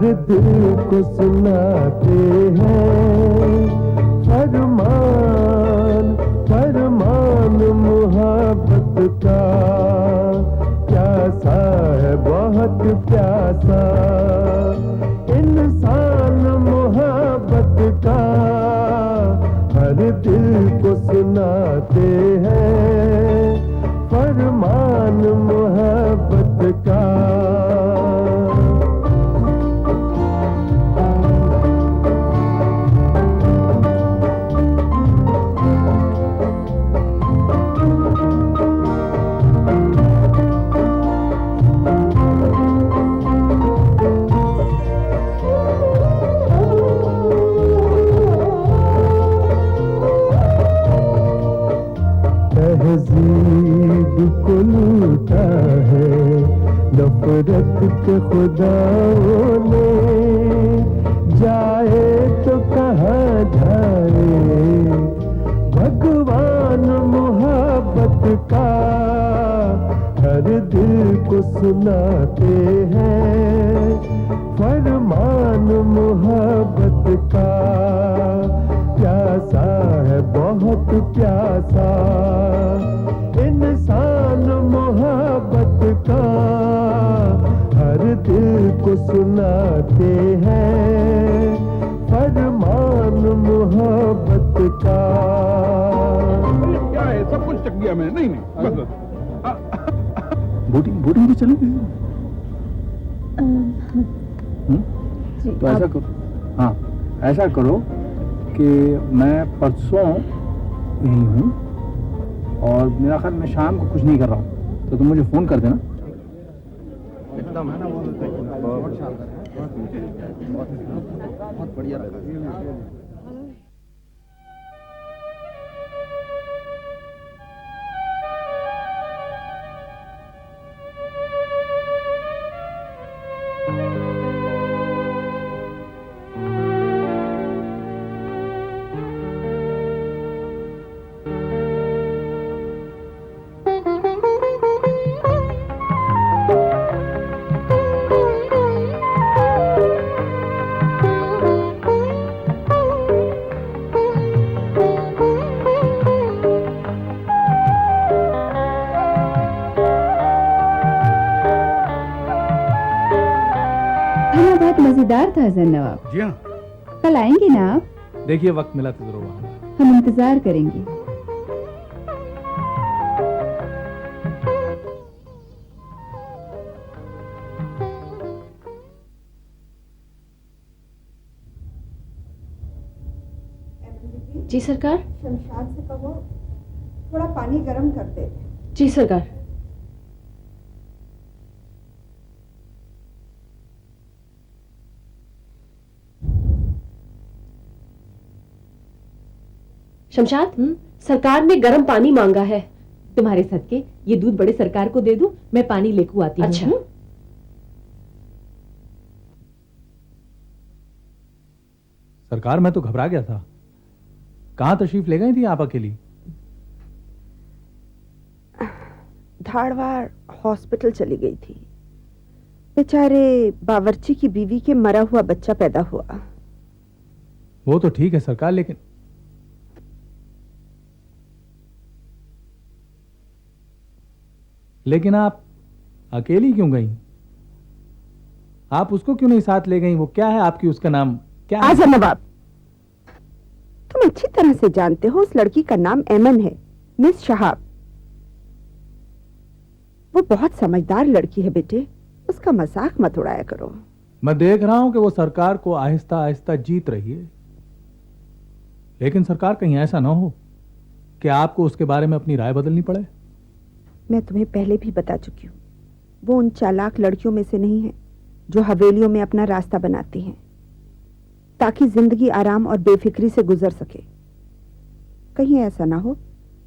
दिल को सुनाते हैं फरमान फरमान मोहब्बत का। प्यासा है बहुत प्यासा इंसान मोहब्बत का। हर दिल को सुनाते हैं फरमान मोहब्बत का। तहज़ीब को लूटा है नफरत के खुदाओं ने। जाए तो कहाँ जाए भगवान मोहब्बत का। हर दिल को सुनाते हैं फरमान मोहब्बत का। प्यासा है बहुत प्यासा इंसान मोहब्बत का। हर दिल को सुनाते हैं फरमान मोहब्बत का। क्या है, सब कुछ चक दिया मैंने। नहीं बस बोटिंग बोटिंग भी चलेगी। तो ऐसा करो, हाँ ऐसा करो कि मैं परसों यहीं हूँ और मेरा ख्याल मैं शाम को कुछ नहीं कर रहा हूँ, तो तुम मुझे फोन कर देना। एकदम है ना, वो बहुत शानदार है, बहुत बढ़िया रखा। मजेदार था हसन नवाब। जी हाँ, कल आएंगे ना आप? देखिए वक्त मिला तो जरूर आऊंगा। हम इंतजार करेंगे। जी सरकार। शमशाद से कहो थोड़ा पानी गर्म कर दे। जी सरकार। शमशाद, सरकार ने गर्म पानी मांगा है। तुम्हारे सदके ये दूध बड़े सरकार को दे दूं, मैं पानी लेकर आती हूँ। अच्छा। सरकार मैं तो घबरा गया था। कहाँ तशरीफ ले गई थी आप अकेली? धारवाड़ हॉस्पिटल चली गई थी। बेचारे बावर्ची की बीवी के मरा हुआ बच्चा पैदा हुआ। वो तो ठीक है सरकार, लेकिन आप अकेली क्यों गई? आप उसको क्यों नहीं साथ ले गई? वो क्या है आपकी, उसका नाम क्या है? आजम नवाब, तुम अच्छी तरह से जानते हो उस लड़की का नाम एमन है, मिस शहाब। वो बहुत समझदार लड़की है बेटे, उसका मजाक मत उड़ाया करो। मैं देख रहा हूं कि वो सरकार को आहिस्ता आहिस्ता जीत रही है, लेकिन सरकार कहीं ऐसा ना हो कि आपको उसके बारे में अपनी राय बदलनी पड़े। मैं तुम्हें पहले भी बता चुकी हूँ, वो उन चालाक लड़कियों में से नहीं है जो हवेलियों में अपना रास्ता बनाती हैं ताकि जिंदगी आराम और बेफिक्री से गुजर सके। कहीं ऐसा ना हो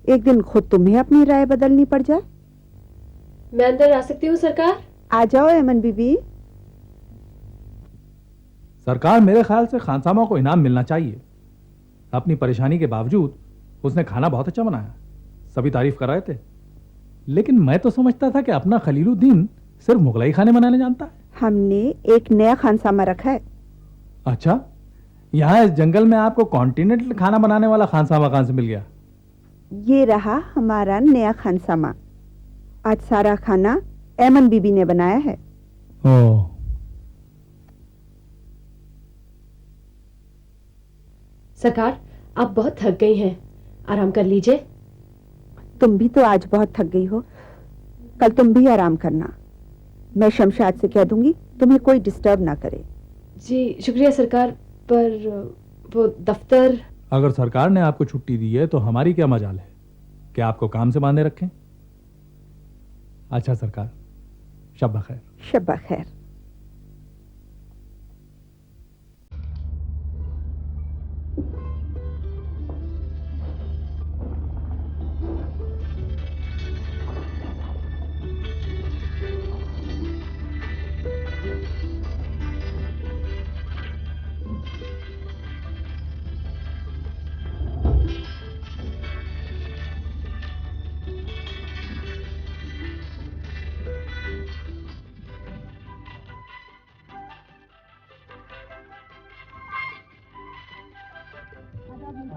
एक दिन खुद तुम्हें अपनी राय बदलनी पड़ जाए। मैं अंदर आ सकती हूँ सरकार? आ जाओ एमन बीबी। सरकार मेरे ख्याल से खानसामा को इनाम मिलना चाहिए। अपनी परेशानी के बावजूद उसने खाना बहुत अच्छा बनाया, सभी तारीफ कर रहे थे। लेकिन मैं तो समझता था कि अपना खलीलुद्दीन सिर्फ मुगलाई खाने बनाने जानता है। हमने एक नया खानसामा रखा है। अच्छा, यहाँ इस जंगल में आपको कॉन्टिनेंटल खाना बनाने वाला खानसामा कहाँ से मिल गया? ये रहा हमारा नया खानसामा। आज सारा खाना ऐमन बीबी ने बनाया है। ओह, सरकार, आप बहुत थक गई हैं, आराम कर लीजिए। तुम भी तो आज बहुत थक गई हो, कल तुम भी आराम करना। मैं शमशाद से कह दूंगी तुम्हें कोई डिस्टर्ब ना करे। जी शुक्रिया सरकार, पर वो दफ्तर। अगर सरकार ने आपको छुट्टी दी है तो हमारी क्या मजाल है? क्या आपको काम से बांधे रखें? अच्छा सरकार, शब्बा खैर। शब्बा खैर।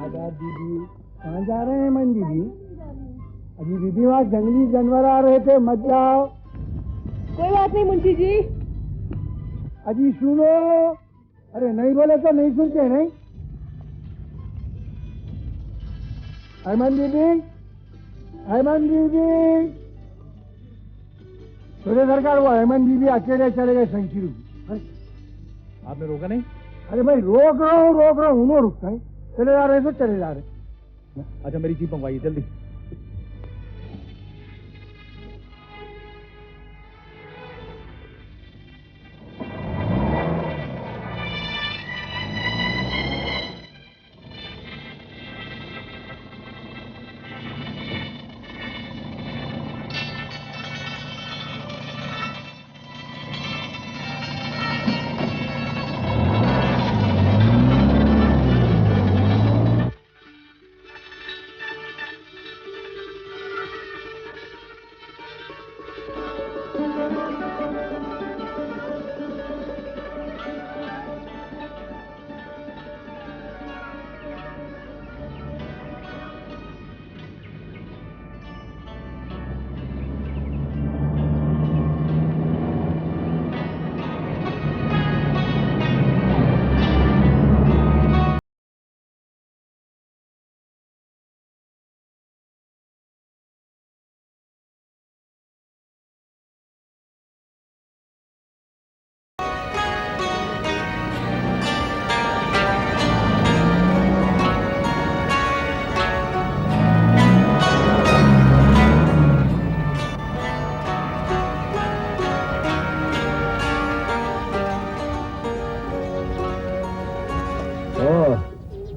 आजाद दीदी, कहाँ जा रहे हैं मन दीदी? अजी दीदी, वहाँ जंगली जानवर आ रहे थे, मत जाओ। कोई बात नहीं मुंशी जी। अजी सुनो, अरे नहीं बोले तो नहीं सुनते नहीं। अमन दीदी, अमन दीदी, छोटे सरकार, वो अमन दीदी अकेले चले गए सेंचुरी। आपने रोका नहीं? अरे भाई रोक रहा हूँ, उन्होंने रुकता है। चले जा रहे तो चले जा रहे। अच्छा, मेरी जीप मंगवाइए जल्दी।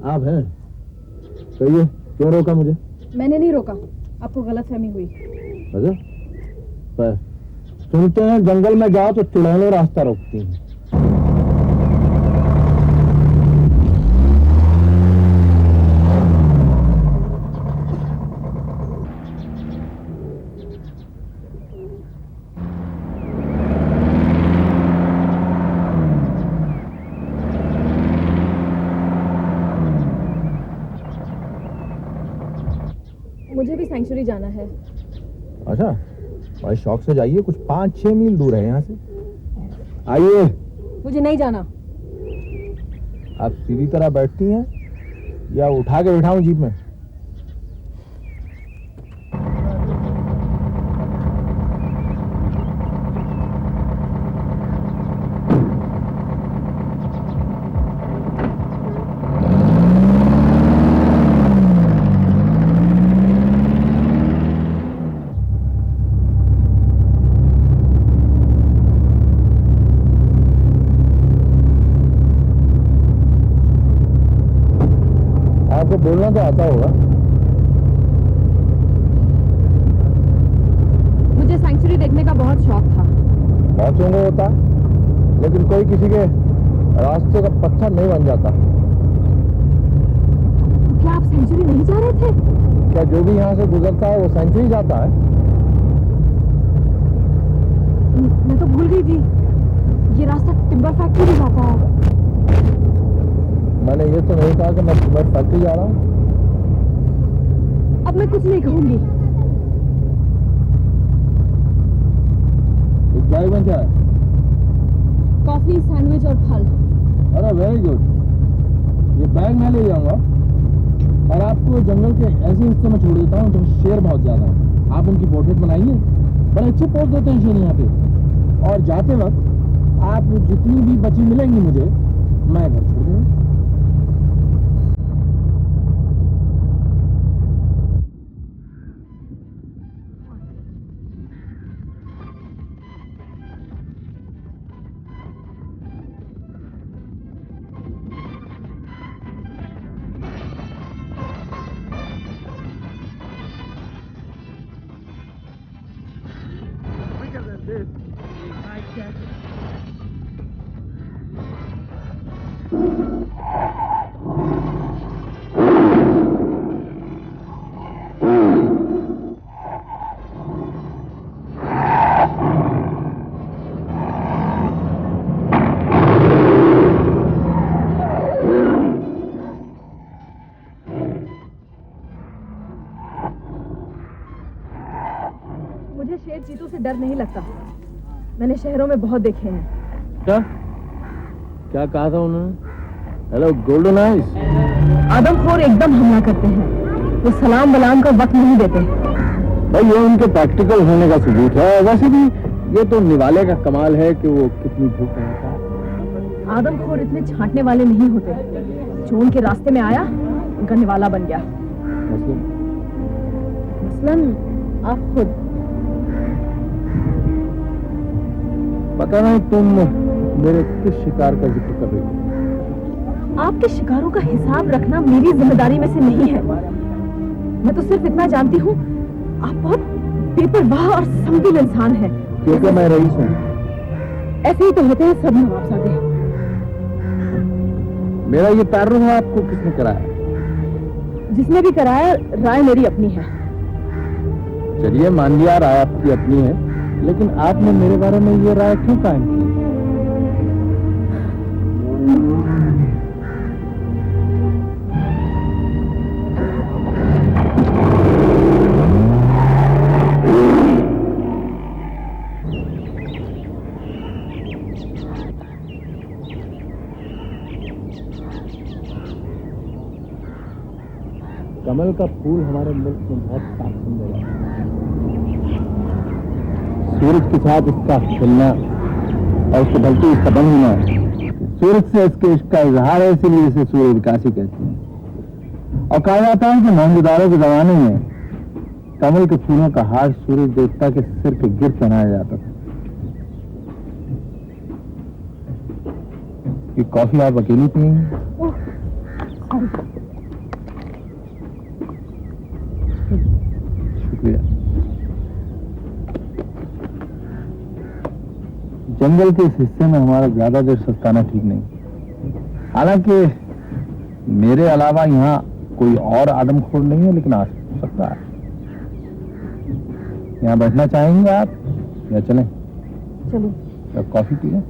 आप हैं? सही है, क्यों रोका मुझे? मैंने नहीं रोका, आपको गलतफहमी हुई। अच्छा, पर सुनते हैं जंगल में जाओ तो चुड़ैलें रास्ता रोकती हैं। मुझे भी सेंचुरी जाना है। अच्छा, बड़े शौक से जाइए, कुछ 5-6 मील दूर है यहाँ से। आइए। मुझे नहीं जाना। आप सीधी तरह बैठती हैं या उठा के बिठाऊं जीप में? आपको बोलना तो आता होगा। मुझे सेंचुरी देखने का बहुत शौक था। बहुत लोगों को होता, लेकिन कोई किसी के रास्ते का पत्थर नहीं बन जाता। क्या आप सेंचुरी नहीं जा रहे थे? क्या जो भी यहाँ से गुजरता है वो सेंचुरी जाता है? मैं तो भूल गई थी। ये रास्ता टिम्बर फैक्ट्री भी जाता है। मैंने ये तो नहीं कहा कि मैं टिम्बर फैक्ट्री जा रहा हूँ। अब मैं कुछ नहीं कहूंगी। इस बैग में क्या है? कॉफी, सैंडविच और फल। अरे वेरी गुड। ये बैग मैं ले जाऊंगा और आपको जंगल के ऐसे हिस्से में छोड़ देता हूँ जहाँ शेर बहुत ज्यादा है। आप उनकी पोर्ट्रेट बनाइए, बड़े अच्छे पोज देते हैं शेर यहाँ पे। और जाते वक्त आप जितनी भी बची मिलेंगी मुझे, मैं घर छोड़ दूंगा। मुझे शेर चीतों से डर नहीं लगता। मैंने शहरों में बहुत देखे हैं। क्या क्या कहा था उन्होंने? Hello golden eyes. आदमखोर एकदम हमला करते हैं। वो सलाम वलाम का वक्त नहीं देते। भाई ये उनके प्रैक्टिकल होने का सबूत है। वैसे भी ये तो निवाले का कमाल है कि वो कितनी धूप में रहता है। आदमखोर इतने छांटने वाले नहीं होते। जो उनके रास्ते में आया उनका निवाला बन गया। मसलन आप खुद। पता नहीं तुम मेरे किस शिकार का जिक्र कर रही हो। आपके शिकारों का हिसाब रखना मेरी जिम्मेदारी में से नहीं है। मैं तो सिर्फ इतना जानती हूँ, आप बहुत बेपरवाह और संभल इंसान हैं। क्योंकि मैं रईस हूँ। ऐसे ही तो होते हैं सब नवाबजादे। मेरा ये तारुफ आपको किसने कराया? जिसने भी कराया, राय मेरी अपनी है। चलिए मान लिया राय आपकी अपनी है, लेकिन आपने मेरे बारे में ये राय क्यों कायम की? कमल का फूल हमारे मुल्क में बहुत ताकत है। सूरज के साथ इसका खिलना और उसको ढलती इसका बंद होना, सूरज से इसके इश्क का इजहार है, इसीलिए इसे सूर्य विकासी कहते हैं। और कहा जाता है कि मोहनजोदाड़ो के जमाने में कमल के फूलों का हार सूरज देवता के सिर पे गिर पहनाया जाता था। ये कॉफी आप अकेली पिएंगे? शुक्रिया। जंगल के इस हिस्से में हमारा ज्यादा देर सस्ताना ठीक नहीं। हालांकि मेरे अलावा यहाँ कोई और आदमखोर नहीं है, लेकिन आ सकता है। यहाँ बैठना चाहेंगे आप या चलें? चलिए। कॉफी पिए?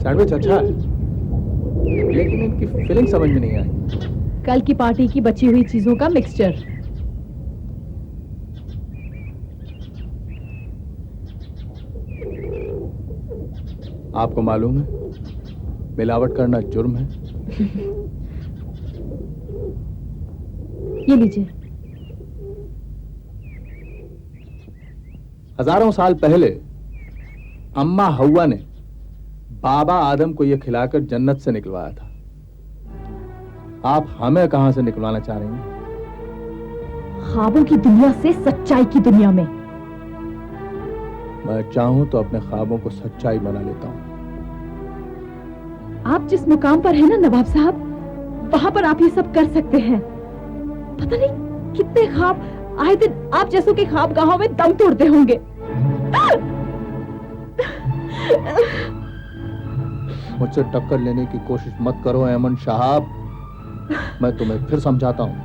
सैंडविच अच्छा है, लेकिन इनकी फीलिंग समझ में नहीं आई। कल की पार्टी की बची हुई चीजों का मिक्सचर। आपको मालूम है मिलावट करना जुर्म है। ये लीजिए। हजारों साल पहले अम्मा हव्वा ने बाबा आदम को यह खिलाकर जन्नत से निकलवाया था। आप हमें कहां से निकलवाना चाह रही हैं? ख्वाबों की दुनिया से सच्चाई की दुनिया में। मैं चाहूं तो अपने ख्वाबों को सच्चाई बना लेता हूं। आप जिस मुकाम पर हैं ना नवाब साहब, वहां पर आप ये सब कर सकते हैं। पता नहीं कितने ख्वाब आए दिन आप जैसों के ख्वाबगाहों में दम तोड़ते होंगे। मुझसे टक्कर लेने की कोशिश मत करो अहमद साहब, मैं तुम्हें फिर समझाता हूं,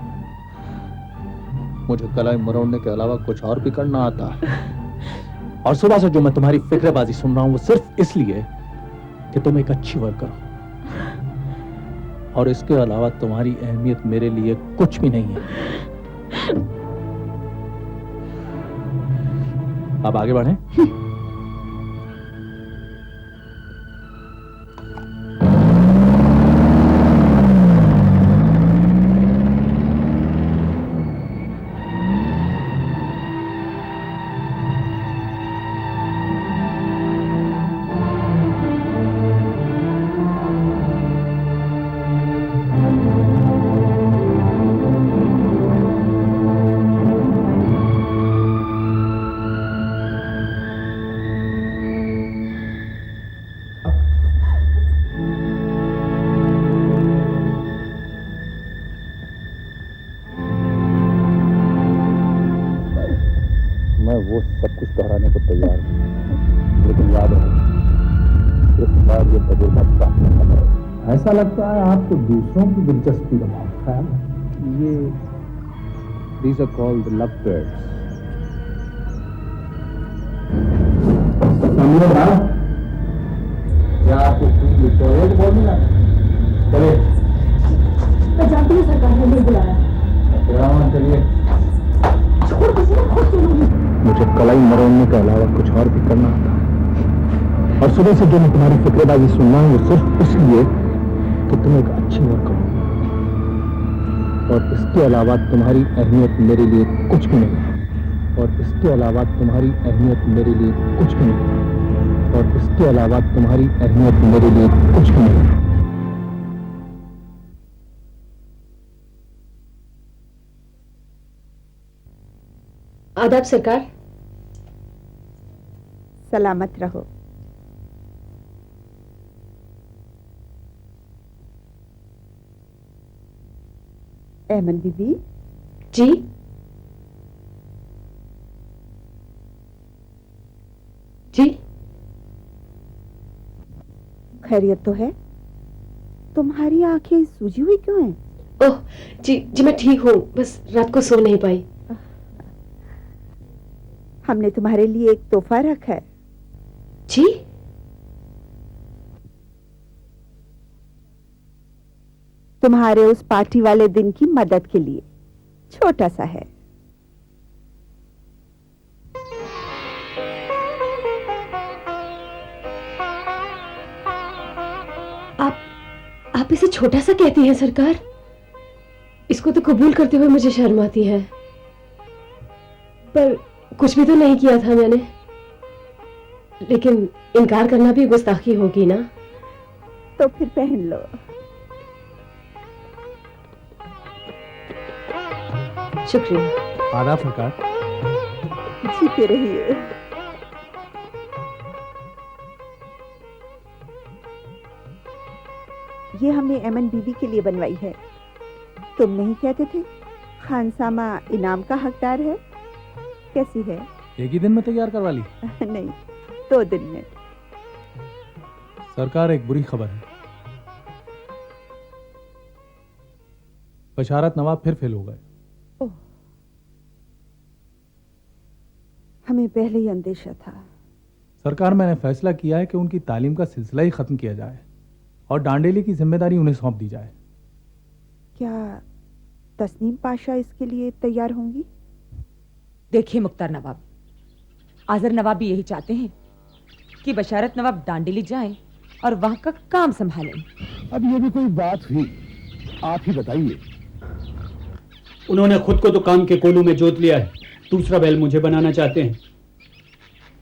मुझे कलाई मरोड़ने के अलावा कुछ और भी करना आता है। और सुबह से जो मैं तुम्हारी फिक्रबाजी सुन रहा हूं वो सिर्फ इसलिए कि तुम एक अच्छी वर्कर हो, और इसके अलावा तुम्हारी अहमियत मेरे लिए कुछ भी नहीं है। अब आगे बढ़ें। मैं वो सब कुछ दोहराने को तैयार हूँ, लेकिन याद रहो इस बार ये तजुर्बा प्राप्त करना पड़ेगा। ऐसा लगता है आपको दूसरों की दिलचस्पी का बहुत ख्याल है। ये these are called love birds। समझो ना, क्या आपको टॉयलेट बोलने ना? चलिए। मैं जानती हूँ सरकार ने मुझे बुलाया। चलिए। मुझे कलाई मरोड़ने के अलावा कुछ और भी करना आता है, और सुबह से जो मैं तुम्हारी फिक्रबाजी सुन रहा हूं वो सिर्फ इसलिए कि तुम एक अच्छी वर्कर हो, और इसके अलावा तुम्हारी अहमियत मेरे लिए कुछ भी नहीं है। और इसके अलावा तुम्हारी अहमियत मेरे लिए कुछ भी नहीं है। और इसके अलावा तुम्हारी अहमियत मेरे लिए कुछ भी नहीं है। आदाब सरकार। सलामत रहो। अहमद बीबी। जी। जी। खैरियत तो है? तुम्हारी आंखें सूजी हुई क्यों हैं? ओह जी जी, मैं ठीक हूँ, बस रात को सो नहीं पाई। हमने तुम्हारे लिए एक तोहफा रखा है। जी? तुम्हारे उस पार्टी वाले दिन की मदद के लिए, छोटा सा है। आप इसे छोटा सा कहती हैं सरकार? इसको तो कबूल करते हुए मुझे शर्म आती है, पर कुछ भी तो नहीं किया था मैंने। लेकिन इनकार करना भी गुस्ताखी होगी ना? तो फिर पहन लो। शुक्रिया। आदाब सरकार। जीते रहिए। ये हमने अमन बीबी के लिए बनवाई है। तुम नहीं कहते थे खानसामा इनाम का हकदार है? कैसी है? एक ही दिन में तैयार करवा ली? नहीं, 2 दिन में। सरकार, एक बुरी खबर है। बशारत नवाब फिर फेल हो गए। ओह, हमें पहले ही अंदेशा था। सरकार, मैंने फैसला किया है कि उनकी तालीम का सिलसिला ही खत्म किया जाए और डांडेली की जिम्मेदारी उन्हें सौंप दी जाए। क्या तस्नीम पाशा इसके लिए तैयार होंगी? देखिए मुख्तार नवाब, आजर नवाब भी यही चाहते हैं कि बशारत नवाब डांडेली जाएं और वहां का काम संभालें। अब ये भी कोई बात हुई? आप ही बताइए। उन्होंने खुद को तो काम के कोलू में जोत लिया है, दूसरा बैल मुझे बनाना चाहते हैं।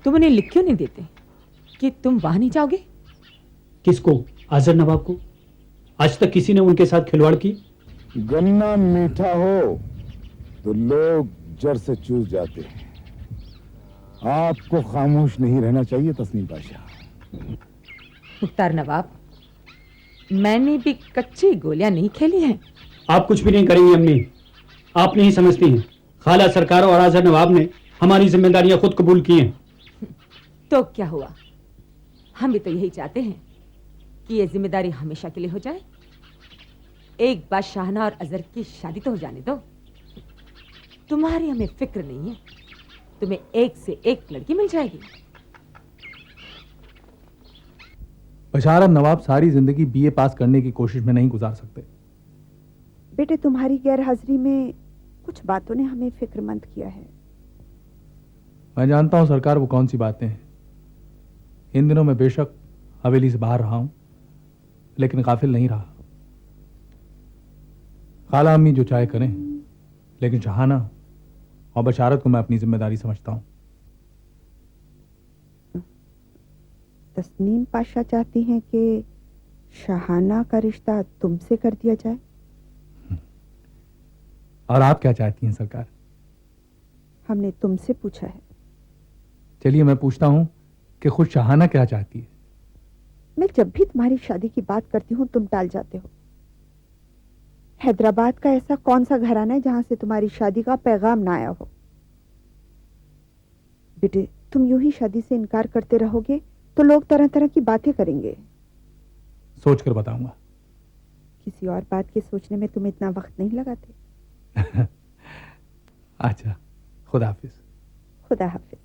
तुम उन्हें लिख क्यों नहीं देते कि तुम वहां नहीं जाओगे? किसको? आजर नवाब को? आज तक किसी ने उनके साथ खिलवाड़ की? गन्ना मीठा हो तो लोग जड़ से चूस जाते हैं। आपको खामोश नहीं रहना चाहिए तस्नीम पाशा। मुख्तार नवाब, मैंने भी कच्ची गोलियां नहीं खेली हैं। आप कुछ भी नहीं करेंगी अम्मी, आप नहीं समझती हैं। खाला सरकार और आजर नवाब ने हमारी जिम्मेदारियां खुद कबूल की हैं। तो क्या हुआ, हम भी तो यही चाहते हैं कि ये जिम्मेदारी हमेशा के लिए हो जाए। एक बार शाहना और अजहर की शादी तो हो जाने दो। तुम्हारी हमें फिक्र नहीं है, तुम्हें एक से एक लड़की मिल जाएगी। बशारत नवाब सारी जिंदगी बीए पास करने की कोशिश में नहीं गुजार सकते। बेटे, तुम्हारी गैर हाजिरी में कुछ बातों ने हमें फिक्रमंद किया है। मैं जानता हूं सरकार वो कौन सी बातें हैं। इन दिनों मैं बेशक हवेली से बाहर रहा हूं, लेकिन गाफिल नहीं रहा। खाला अम्मी जो चाहे करें, लेकिन शहाना और बशारत को मैं अपनी जिम्मेदारी समझता हूं। तस्नीम पाशा चाहती हैं कि शहाना का रिश्ता तुमसे कर दिया जाए। और आप क्या चाहती हैं सरकार? हमने तुमसे पूछा है। चलिए मैं पूछता हूं कि खुद शहाना क्या चाहती है। मैं जब भी तुम्हारी शादी की बात करती हूँ तुम टाल जाते हो। हैदराबाद का ऐसा कौन सा घराना है जहां से तुम्हारी शादी का पैगाम ना आया हो? बेटे, तुम यूं ही शादी से इनकार करते रहोगे तो लोग तरह तरह की बातें करेंगे। सोचकर बताऊंगा। किसी और बात के सोचने में तुम इतना वक्त नहीं लगाते। अच्छा, खुदा हाफिज। खुदा हाफिज।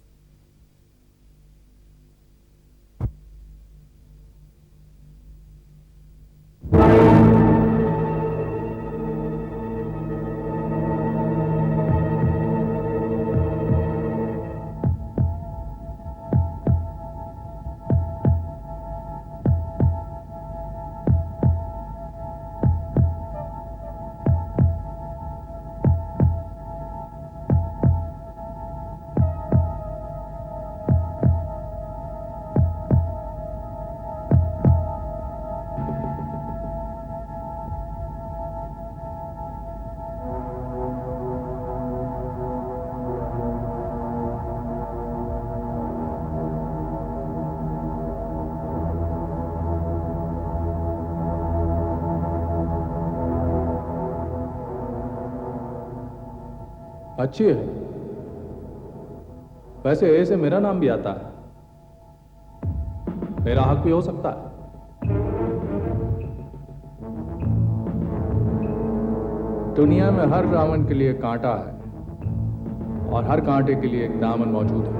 अच्छी है। वैसे ए से मेरा नाम भी आता है, मेरा हक भी हो सकता है। दुनिया में हर रावण के लिए कांटा है और हर कांटे के लिए एक दामन मौजूद है।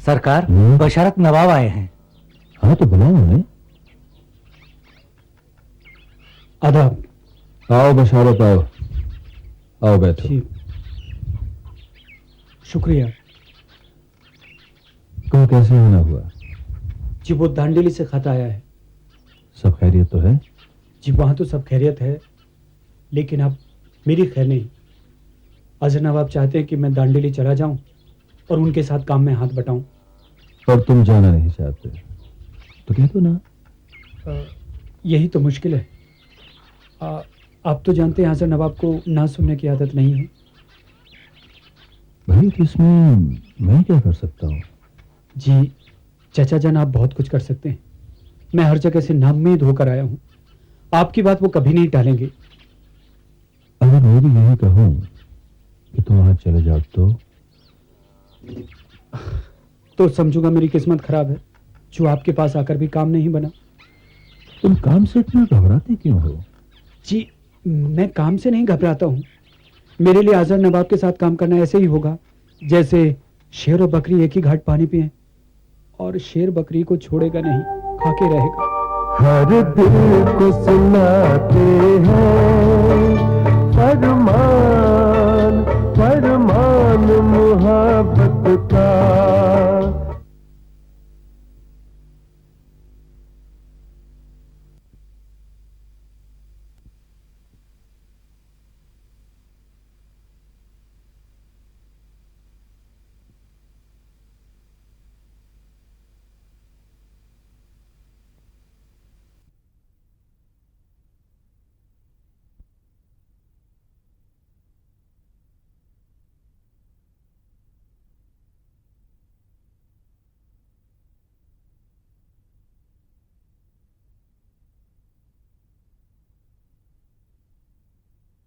सरकार, बशारत नवाब आए हैं। हाँ तो बुलाओ उन्हें। आदाब। आओ बशारत, आओ आओ बैठो। शुक्रिया। कहो कैसे होना हुआ? जी वो दांडेली से खत आया है। सब खैरियत तो है? जी वहां तो सब खैरियत है, लेकिन अब मेरी खैर नहीं। अजहर नवाब चाहते हैं कि मैं दांडेली चला जाऊं और उनके साथ काम में हाथ बटाऊं। पर तुम जाना नहीं चाहते तो कह दो ना। यही तो मुश्किल है। आप तो जानते हैं अजहर नवाब को ना सुनने की आदत नहीं है। भाई तो इसमें मैं क्या कर सकता हूँ? जी चाचा जान, आप बहुत कुछ कर सकते हैं। मैं हर जगह से नाउम्मीद होकर आया हूँ, आपकी बात वो कभी नहीं टालेंगे। अगर मैं भी यही कहूँ कि तुम वहां चले जाओ तो समझूंगा मेरी किस्मत खराब है, जो आपके पास आकर भी काम नहीं बना। तुम काम से इतना घबराते क्यों हो? जी मैं काम से नहीं घबराता हूँ। मेरे लिए अजहर नवाब के साथ काम करना ऐसे ही होगा जैसे शेर और बकरी एक ही घाट पानी पिए, और शेर बकरी को छोड़ेगा नहीं, खाके रहेगा। हर दिल को सुनाते हैं फरमान